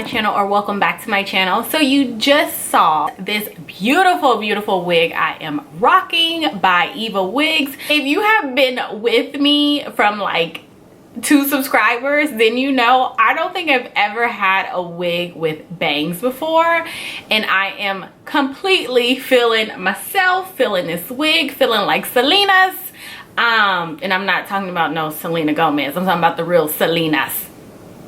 channel, or welcome back to my channel. So you just saw this beautiful wig I am rocking by Wigs. If you have been with me from like 2 subscribers, then you know I don't think I've ever had a wig with bangs before, and I am completely feeling myself, feeling this wig, feeling like Selena's. And I'm not talking about no Selena Gomez, I'm talking about the real Selena's.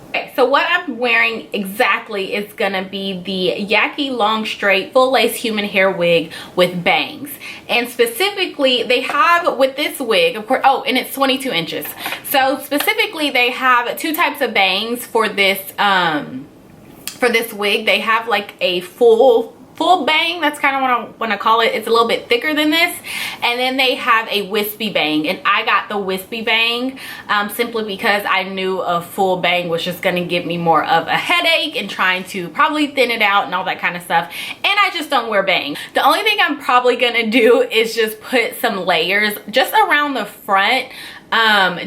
Okay, so what I'm wearing exactly is gonna be the Yaki long straight full lace human hair wig with bangs. And specifically they have with this wig, of course, oh, and it's 22 inches. So specifically they have 2 types of bangs for this wig. They have like a full bang, that's kind of what I want to call it. It's a little bit thicker than this. And then they have a wispy bang, and I got the wispy bang simply because I knew a full bang was just going to give me more of a headache and trying to probably thin it out and all that kind of stuff, and I just don't wear bangs. The only thing I'm probably going to do is just put some layers just around the front,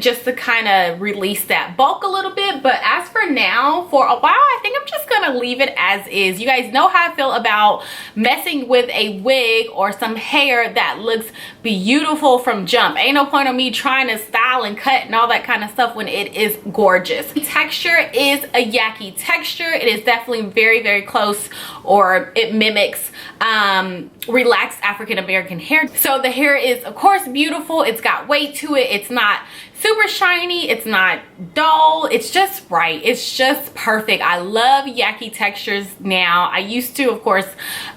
just to kind of release that bulk a little bit. But as for now, for a while, I think I'm just gonna leave it as is. You guys know how I feel about messing with a wig or some hair that looks beautiful from jump. Ain't no point of me trying to style and cut and all that kind of stuff when it is gorgeous. The texture is a Yaki texture. It is definitely very close, or it mimics relaxed African American hair. So the hair is of course beautiful. It's got weight to it. It's not super shiny, it's not dull, it's just right, it's just perfect. I love Yaki textures now. I used to, of course,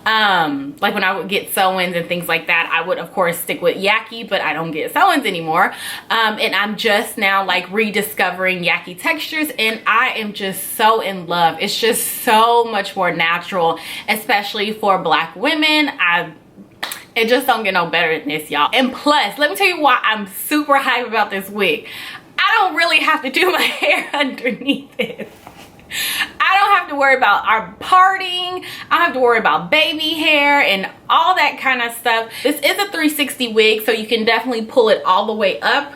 like when I would get sew-ins and things like that, I would of course stick with Yaki, but I don't get sew-ins anymore. And I'm just now like rediscovering Yaki textures, and I am just so in love. It's just so much more natural, especially for Black women. It just don't get no better than this, y'all. And plus, let me tell you why I'm super hyped about this wig. I don't really have to do my hair underneath it. I don't have to worry about our parting. I don't have to worry about baby hair and all that kind of stuff. This is a 360 wig, so you can definitely pull it all the way up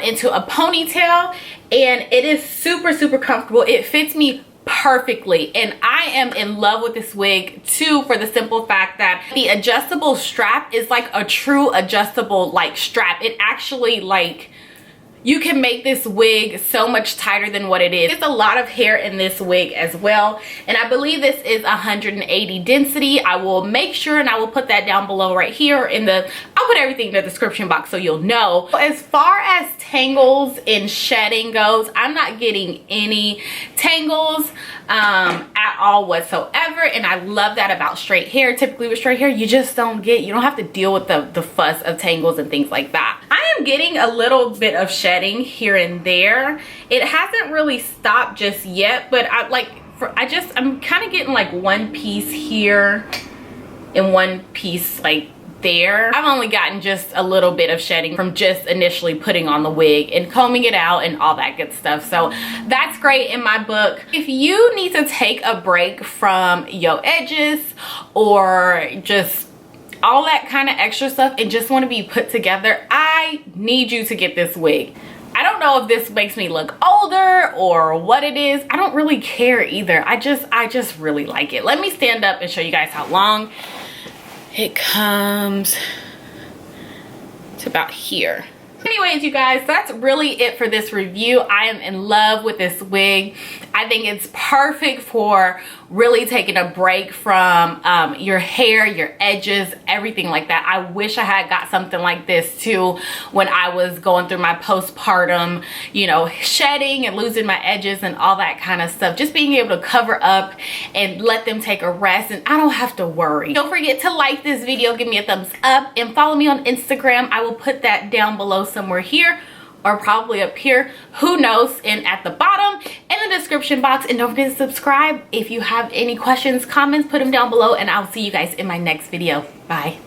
into a ponytail, and it is super comfortable. It fits me perfectly, and I am in love with this wig too, for the simple fact that the adjustable strap is like a true adjustable like strap. It actually, like, you can make this wig so much tighter than what it is. There's a lot of hair in this wig as well, and I believe this is 180 density. I will make sure, and I will put that down below right here in the, I'll put everything in the description box so you'll know. As far as tangles and shedding goes, I'm not getting any tangles at all whatsoever, and I love that about straight hair. Typically with straight hair, you just don't have to deal with the fuss of tangles and things like that. I am getting a little bit of shedding here and there. It hasn't really stopped just yet, but I'm kind of getting like one piece here and one piece like there. I've only gotten just a little bit of shedding from just initially putting on the wig and combing it out and all that good stuff. So that's great in my book. If you need to take a break from your edges or just all that kind of extra stuff and just want to be put together, I need you to get this wig. I don't know if this makes me look older or what it is. I don't really care either. I just really like it. Let me stand up and show you guys how long it comes to. About here. Anyways, you guys, that's really it for this review. I am in love with this wig. I think it's perfect for really taking a break from your hair, your edges, everything like that. I wish I had got something like this too when I was going through my postpartum, you know, shedding and losing my edges and all that kind of stuff. Just being able to cover up and let them take a rest, and I don't have to worry. Don't forget to like this video, give me a thumbs up, and follow me on Instagram. I will put that down below somewhere here, or probably up here, who knows, and at the bottom in the description box. And don't forget to subscribe. If you have any questions, comments, put them down below, and I'll see you guys in my next video. Bye.